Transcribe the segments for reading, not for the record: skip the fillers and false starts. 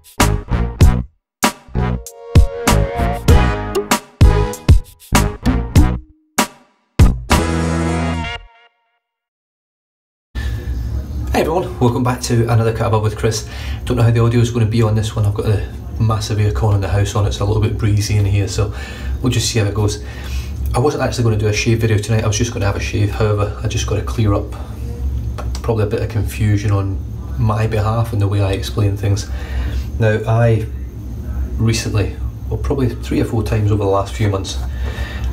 Hey everyone, welcome back to another Carnavis with Chris. Don't know how the audio is going to be on this one. I've got a massive aircon in the house on. It's a little bit breezy in here, so we'll just see how it goes. I wasn't actually going to do a shave video tonight. I was just going to have a shave. However, I just got to clear up probably a bit of confusion on my behalf and the way I explain things. Now, I recently, well, probably 3 or 4 times over the last few months,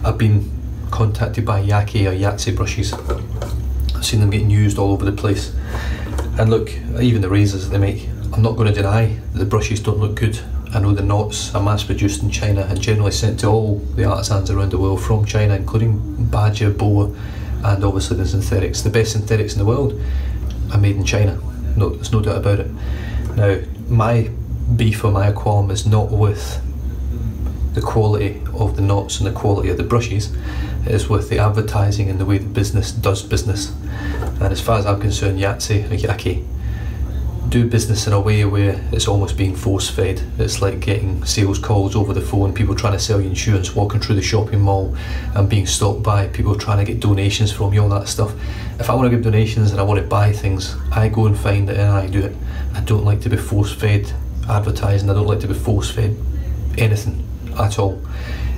I've been contacted by Yaki or Yahtzee brushes. I've seen them getting used all over the place. And look, even the razors that they make, I'm not going to deny that the brushes don't look good. I know the knots are mass produced in China and generally sent to all the artisans around the world from China, including Badger, Boa, and obviously the synthetics. The best synthetics in the world are made in China. No, there's no doubt about it. Now, my beef or my qualm is not with the quality of the knots and the quality of the brushes. It is with the advertising and the way the business does business. And as far as I'm concerned, Yahtzee or Yaki do business in a way where it's almost being force-fed. It's like getting sales calls over the phone, people trying to sell you insurance, walking through the shopping mall and being stopped by people trying to get donations from you, all that stuff. If I want to give donations and I want to buy things, I go and find it and I do it. I don't like to be force-fed advertising. I don't like to be force-fed anything at all.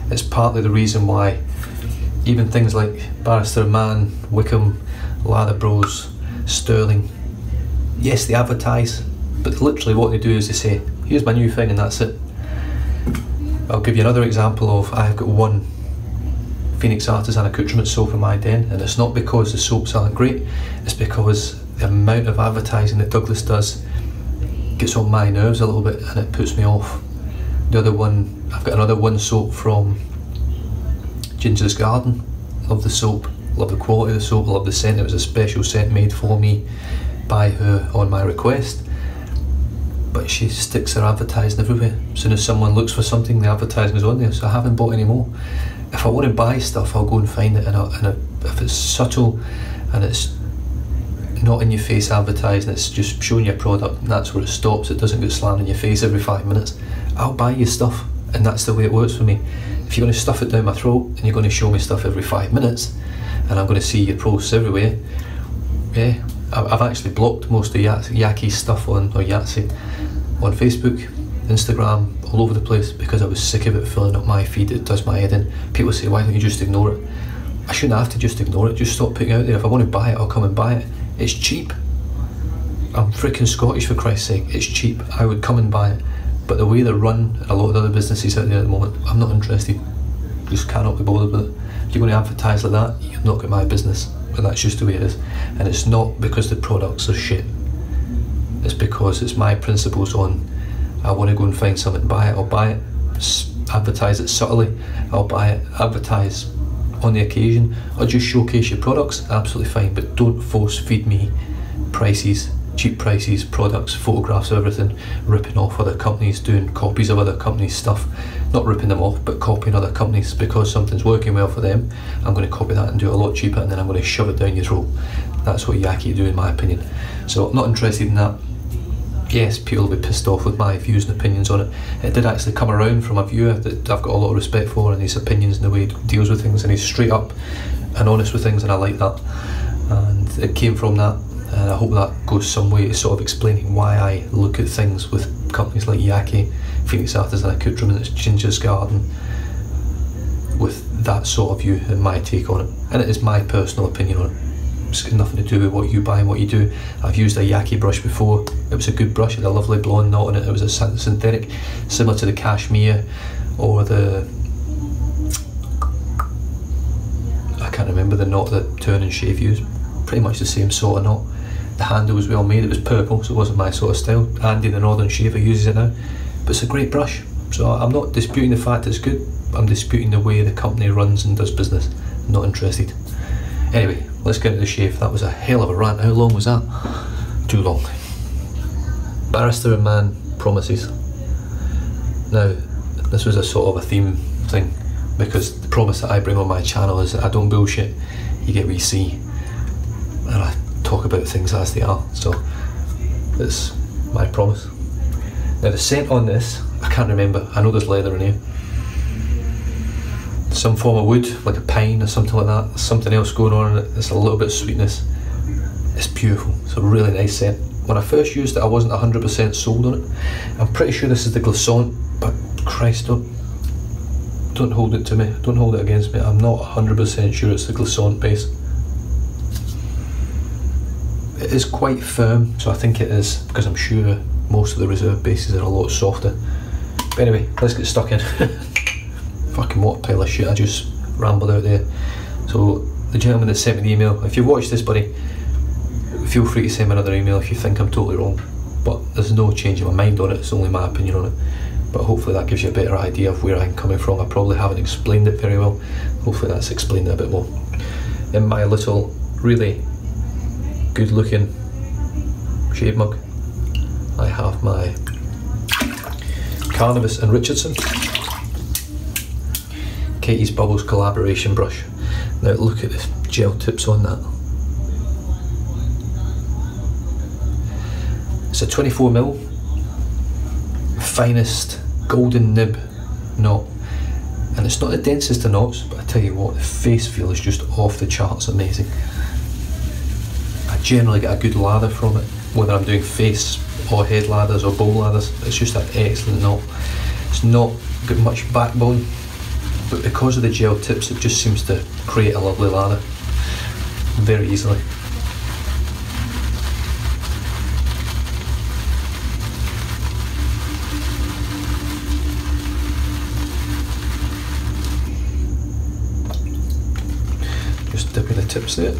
It's partly the reason why even things like Barrister, Mann, Wickham, Lather Bros, Sterling, yes, they advertise, but literally what they do is they say, here's my new thing and that's it. I'll give you another example of, I've got one Phoenix Artisan accoutrement soap in my den, and it's not because the soaps aren't great, it's because the amount of advertising that Douglas does gets on my nerves a little bit and it puts me off. The other one, I've got another one soap from Ginger's Garden. Love the soap, love the quality of the soap, love the scent. It was a special scent made for me by her on my request, but she sticks her advertising everywhere. As soon as someone looks for something, the advertising is on there, so I haven't bought any more. If I want to buy stuff, I'll go and find it, and if it's subtle and it's not in your face advertising, it's just showing your product and that's where it stops, it doesn't get slammed in your face every 5 minutes, I'll buy you stuff, and that's the way it works for me. If you're going to stuff it down my throat and you're going to show me stuff every 5 minutes and I'm going to see your posts everywhere, yeah, I've actually blocked most of Yaki stuff on Yahtzee on Facebook, Instagram, all over the place, because I was sick of it filling up my feed. It does my head in. People say, why don't you just ignore it? I shouldn't have to just ignore it, just stop putting it out there. If I want to buy it, I'll come and buy it. It's cheap. I'm freaking Scottish, for Christ's sake. It's cheap. I would come and buy it. But the way they run a lot of other businesses out there at the moment, I'm not interested. Just cannot be bothered with it. If you're going to advertise like that, you're not got my business. And that's just the way it is. And it's not because the products are shit. It's because it's my principles on, I want to go and find something, buy it, I'll buy it. Advertise it subtly, I'll buy it. Advertise on the occasion, or just showcase your products, absolutely fine, but don't force feed me prices, cheap prices, products, photographs of everything, ripping off other companies, doing copies of other companies' stuff. Not ripping them off, but copying other companies because something's working well for them. I'm going to copy that and do it a lot cheaper, and then I'm going to shove it down your throat. That's what Yaki do, in my opinion. So I'm not interested in that. Yes, people will be pissed off with my views and opinions on it. It did actually come around from a viewer that I've got a lot of respect for, and his opinions and the way he deals with things, and he's straight up and honest with things, and I like that. And it came from that, and I hope that goes some way to sort of explaining why I look at things with companies like Yaki, Phoenix Artisan accoutrements, Ginger's Garden, with that sort of view and my take on it. And it is my personal opinion on it. It's got nothing to do with what you buy and what you do. I've used a Yaki brush before. It was a good brush, it had a lovely blonde knot in it. It was a synthetic, similar to the cashmere or the, I can't remember the knot that Turn and Shave used. Pretty much the same sort of knot. The handle was well made, it was purple, so it wasn't my sort of style. Andy the Northern Shaver uses it now. But it's a great brush. So I'm not disputing the fact it's good, I'm disputing the way the company runs and does business. I'm not interested. Anyway, let's get into the shave. That was a hell of a rant. How long was that? Too long. Barrister and Mann promises. Now, this was a sort of a theme thing, because the promise that I bring on my channel is that I don't bullshit, you get what you see, and I talk about things as they are, so it's my promise. Now the scent on this, I can't remember, I know there's leather in here. Some form of wood, like a pine or something like that. There's something else going on in it, there's a little bit of sweetness. It's beautiful, it's a really nice scent. When I first used it I wasn't 100% sold on it. I'm pretty sure this is the Glissant, but Christ, don't hold it to me, don't hold it against me. I'm not 100% sure it's the Glissant base. It is quite firm, so I think it is, because I'm sure most of the reserve bases are a lot softer. But anyway, let's get stuck in. Fucking what a pile of shit I just rambled out there. So the gentleman that sent me the email, if you've watched this, buddy, feel free to send me another email if you think I'm totally wrong, but there's no change in my mind on it, it's only my opinion on it. But hopefully that gives you a better idea of where I'm coming from. I probably haven't explained it very well, hopefully that's explained it a bit more. In my little really good looking shave mug I have my Carnavis and Richardson Katie's Bubbles collaboration brush. Now look at the gel tips on that. It's a 24mm finest golden nib knot, and it's not the densest of knots, but I tell you what, the face feel is just off the charts amazing. I generally get a good lather from it, whether I'm doing face or head lathers or bowl lathers. It's just an excellent knot. It's not got much backbone, but because of the gel tips it just seems to create a lovely lather very easily. Just dipping the tips there.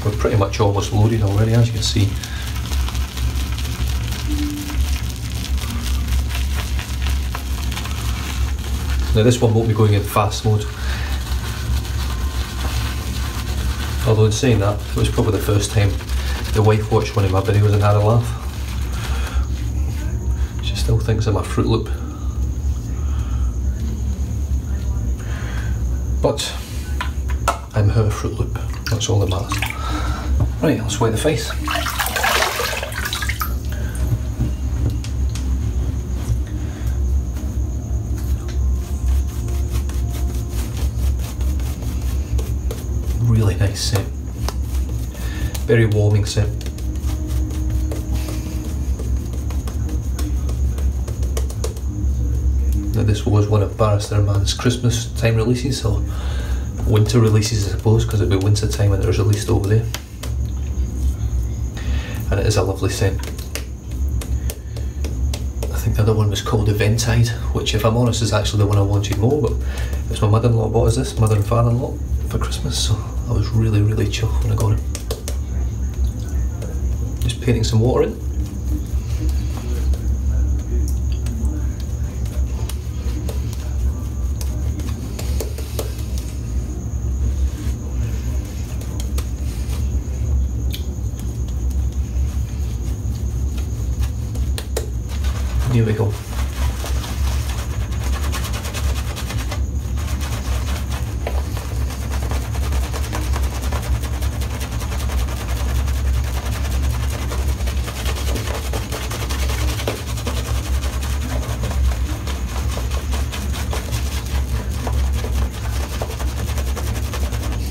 We're pretty much almost loaded already, as you can see. Now this one won't be going in fast mode. Although in saying that, it was probably the first time the wife watched one of my videos and had a laugh. She still thinks I'm a Fruit Loop. But I'm her Fruit Loop, that's all that matters. Right, let's wipe the face. Really nice scent. Very warming scent. Now this was one of Barrister and Mann's Christmas time releases, or winter releases I suppose, because it'll be winter time when it was released over there. And it is a lovely scent. I think the other one was called Eventide, which if I'm honest is actually the one I wanted more, but it's my mother-in-law bought us this, mother and father-in-law, for Christmas, so I was really chuffed when I got it. Just painting some water in. Here we go.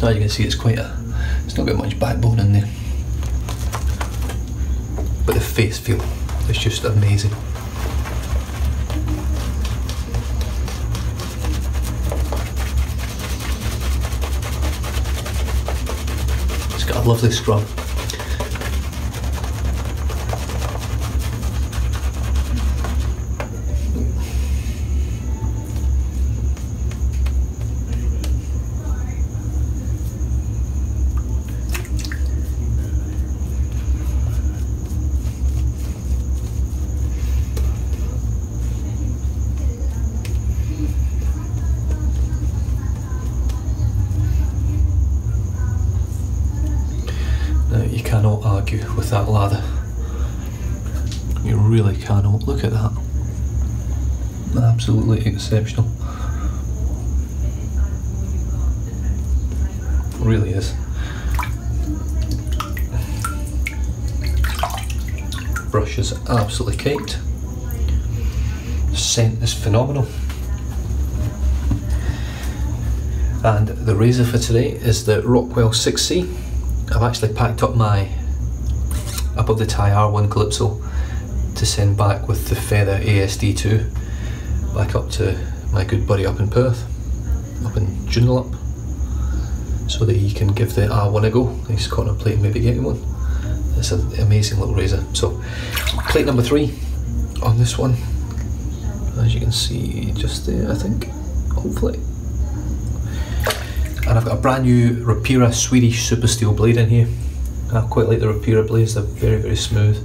Now you can see it's not got much backbone in there. But the face feel is just amazing. It's got a lovely scrub. You cannot argue with that lather. You really cannot. Look at that. Absolutely exceptional. It really is. Brush is absolutely caked. scent is phenomenal. And the razor for today is the Rockwell 6C. I've actually packed up my above the tie R1 Calypso to send back with the Feather ASD2 back up to my good buddy up in Perth, up in Joondalup, so that he can give the R1 a go. He's contemplating maybe getting one. It's an amazing little razor. So plate number 3 on this one, as you can see just there, I think, hopefully. And I've got a brand new Rapira Swedish Super Steel blade in here. I quite like the Rapira blades, they're very, very smooth.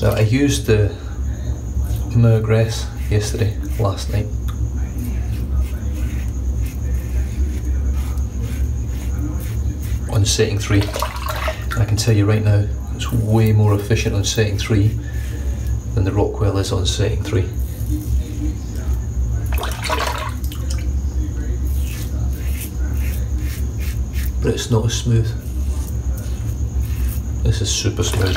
Now, I used the Mergress last night. On setting 3. And I can tell you right now, it's way more efficient on setting 3 than the Rockwell is on setting 3. But it's not as smooth. This is super smooth.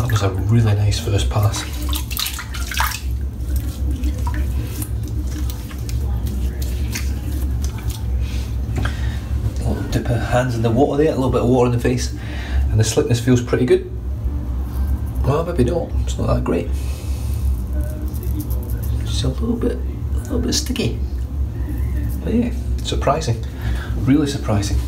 That was a really nice first pass. A little dip of hands in the water there, a little bit of water in the face, and the slickness feels pretty good. Well, maybe not, it's not that great. Just a little bit sticky. But yeah, surprising, really surprising.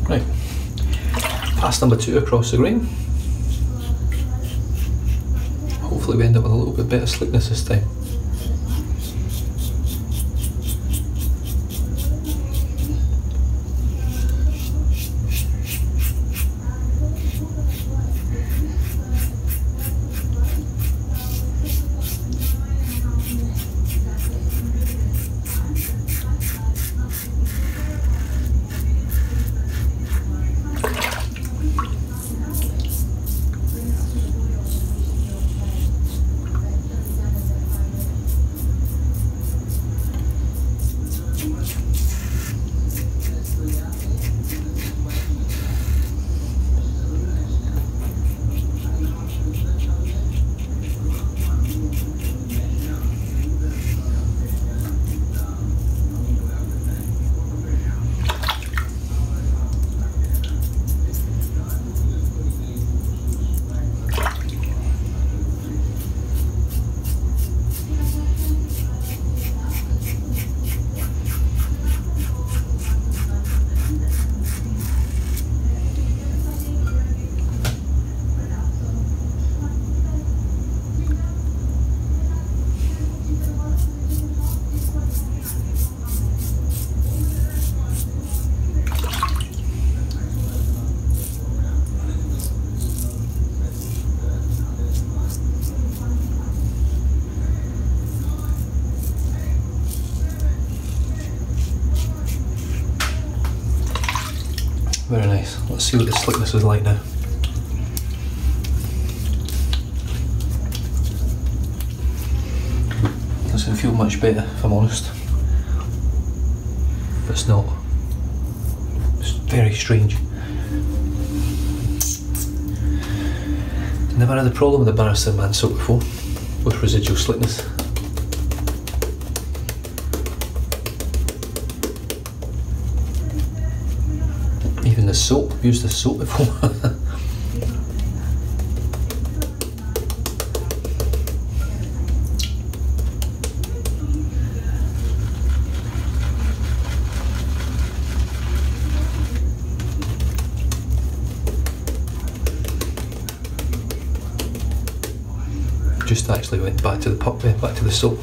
Right, pass number 2 across the grain. Hopefully we end up with a little bit better slickness this time. Very nice. Let's see what the slickness is like now. Doesn't feel much better, if I'm honest. But it's not. It's very strange. Never had a problem with the Barrister Mann soap before, with residual slickness. Even the soap, I've used the soap before. Just actually went back to the puck there, back to the soap.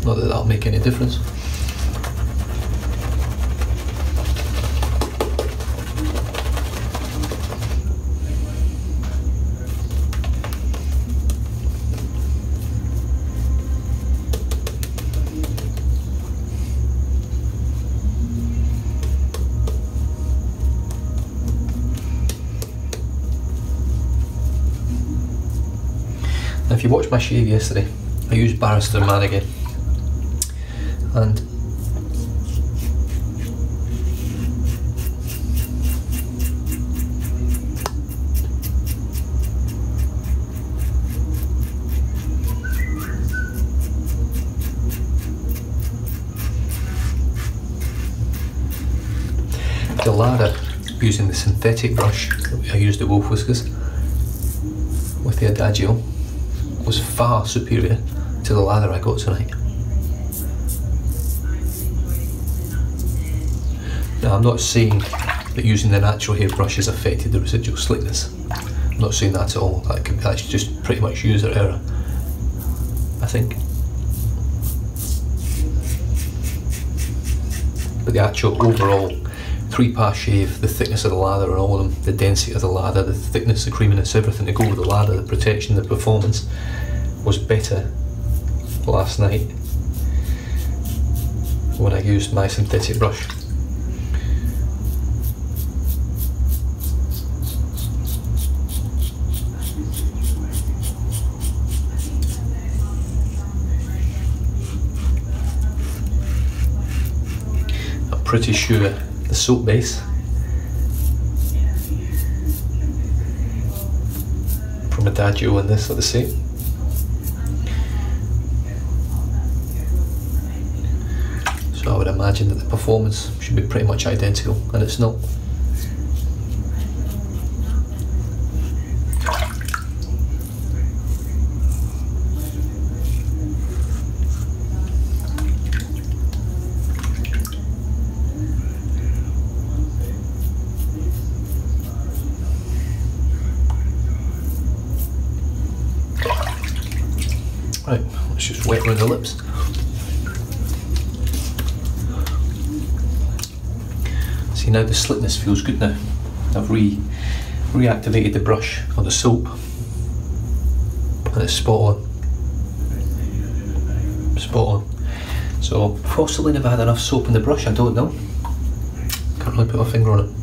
Not that that'll make any difference. Now, if you watched my shave yesterday, I used Barrister Mann again, and the lather, using the synthetic brush that I used at Wolf Whiskers with the Adagio, was far superior to the lather I got tonight. Now, I'm not saying that using the natural hair brush has affected the residual slickness. I'm not saying that at all. That's just pretty much user error, I think. But the actual overall 3-pass shave, the thickness of the lather and all of them, the density of the lather, the thickness, the creaminess, everything to go with the lather, the protection, the performance, was better last night when I used my synthetic brush. I'm pretty sure the soap base from Adagio and this are the same. So I would imagine that the performance should be pretty much identical, and it's not. Right, let's just wet around the lips. See, now the slickness feels good now. I've reactivated the brush or the soap, and it's spot on. Spot on. So possibly never had enough soap in the brush, I don't know. Can't really put my finger on it.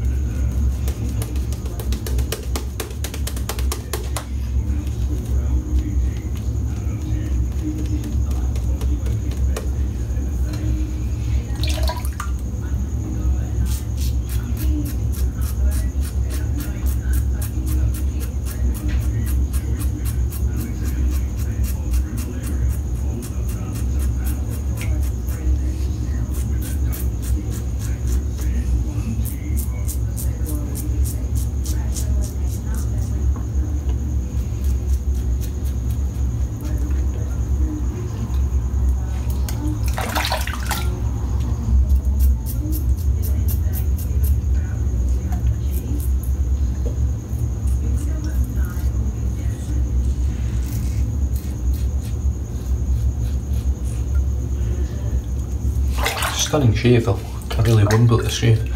Stunning shave though, can't really win about this shave.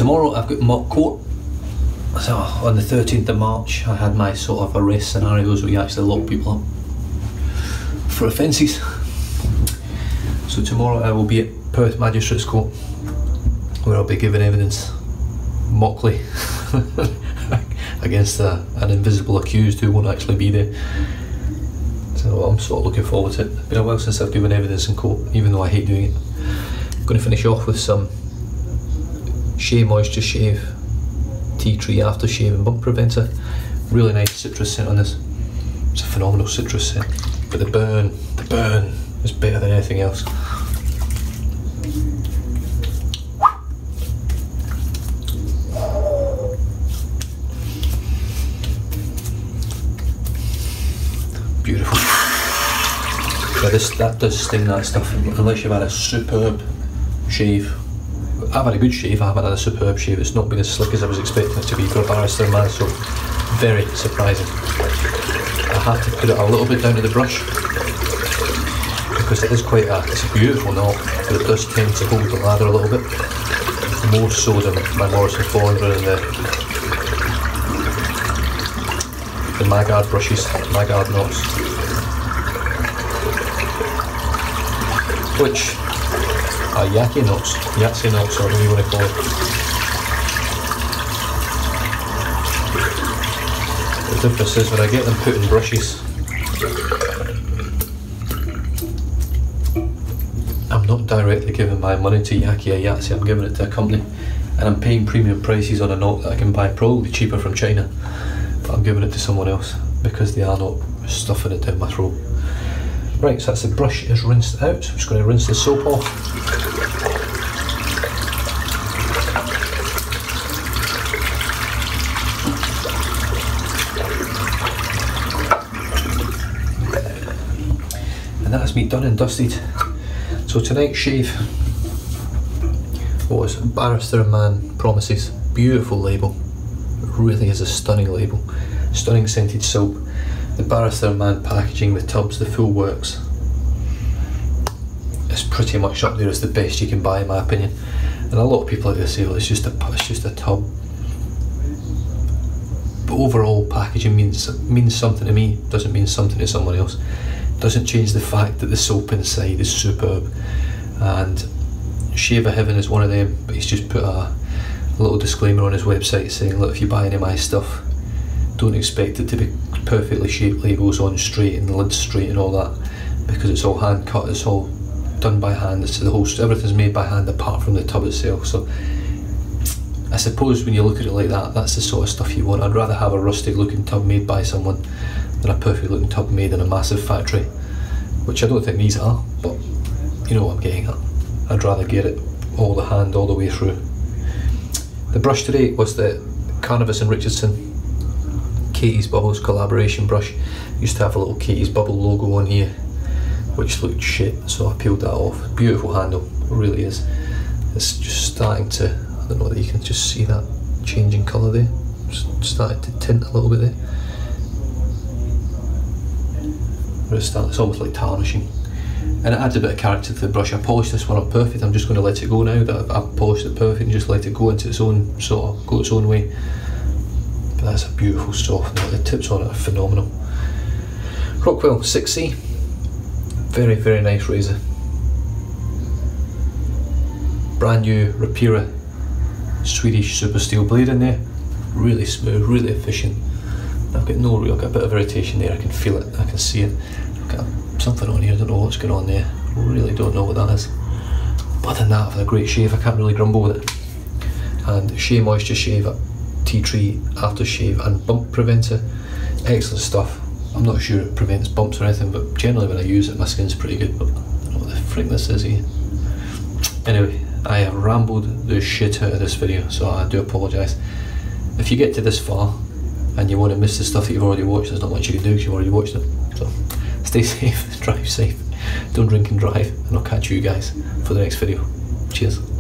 tomorrow I've got mock court. So on the 13th of March I had my sort of arrest scenarios where you actually lock people up for offences. So tomorrow I will be at Perth Magistrates Court, where I'll be giving evidence mockly against an invisible accused who won't actually be there. So I'm sort of looking forward to it. It's been a while since I've given evidence in court, even though I hate doing it. I'm going to finish off with some Shea Moisture Shave Tea Tree Aftershave and Bump Preventer. Really nice citrus scent on this. It's a phenomenal citrus scent, but the burn is better than anything else. Beautiful. Yeah, that does sting, that stuff, unless you've had a superb shave. I've had a good shave, I haven't had a superb shave. It's not been as slick as I was expecting it to be for a Barrister Man, so very surprising. I have to put it a little bit down to the brush, because it is quite it's a beautiful knot, but it does tend to hold the lather a little bit, more so than my Morrison Foreigner and the Maggard brushes, Maggard knots, which are Yahtzee knots, or whatever you want to call it. The difference is when I get them put in brushes, I'm not directly giving my money to Yahtzee or Yahtzee, I'm giving it to a company, and I'm paying premium prices on a knot that I can buy probably cheaper from China, but I'm giving it to someone else because they are not stuffing it down my throat. Right, so that's the brush is rinsed out, so I'm just going to rinse the soap off. And that's me done and dusted. So tonight's shave was Barrister and Mann Promises. Beautiful label, it really is a stunning label, stunning scented soap. The Barrister and Mann packaging with tubs, the full works. It's pretty much up there as the best you can buy in my opinion. And a lot of people like to say, well, it's just a tub. But overall packaging means something to me, doesn't mean something to someone else. Doesn't change the fact that the soap inside is superb. And Shave of Heaven is one of them, but he's just put a little disclaimer on his website saying, look, if you buy any of my stuff, don't expect it to be perfectly shaped labels on straight and lids straight and all that, because it's all hand cut, it's all done by hand, it's everything's made by hand apart from the tub itself. So I suppose when you look at it like that, that's the sort of stuff you want. I'd rather have a rustic looking tub made by someone than a perfect looking tub made in a massive factory, which I don't think these are, but you know what I'm getting at. I'd rather get it all the hand all the way through. The brush today was the Carnavis and Richardson Katie's Bubbles collaboration brush. Used to have a little Katie's Bubble logo on here, which looked shit, so I peeled that off. Beautiful handle, it really is. It's just starting to, I don't know whether you can just see that changing colour there. Just started to tint a little bit there. It's almost like tarnishing. And it adds a bit of character to the brush. I polished this one up perfect. I'm just going to let it go now that I've polished it perfect and just let it go into its own sort of, go its own way. But that's a beautiful soft note. The tips on it are phenomenal. Rockwell 6C. Very, very nice razor. Brand new Rapira Swedish super steel blade in there. Really smooth, really efficient. I've got no real, I've got a bit of irritation there, I can feel it, I can see it. I've got something on here, I don't know what's going on there. Really don't know what that is. But other than that, I've had a great shave, I can't really grumble with it. And Shea Moisture Shave, Tea Tree Aftershave and Bump Preventer. Excellent stuff. I'm not sure it prevents bumps or anything, but generally when I use it my skin's pretty good, but I don't know what the frick this is here. Anyway, I have rambled the shit out of this video, so I do apologise. If you get to this far and you want to miss the stuff that you've already watched, there's not much you can do because you've already watched it. So stay safe, drive safe, don't drink and drive, and I'll catch you guys for the next video. Cheers.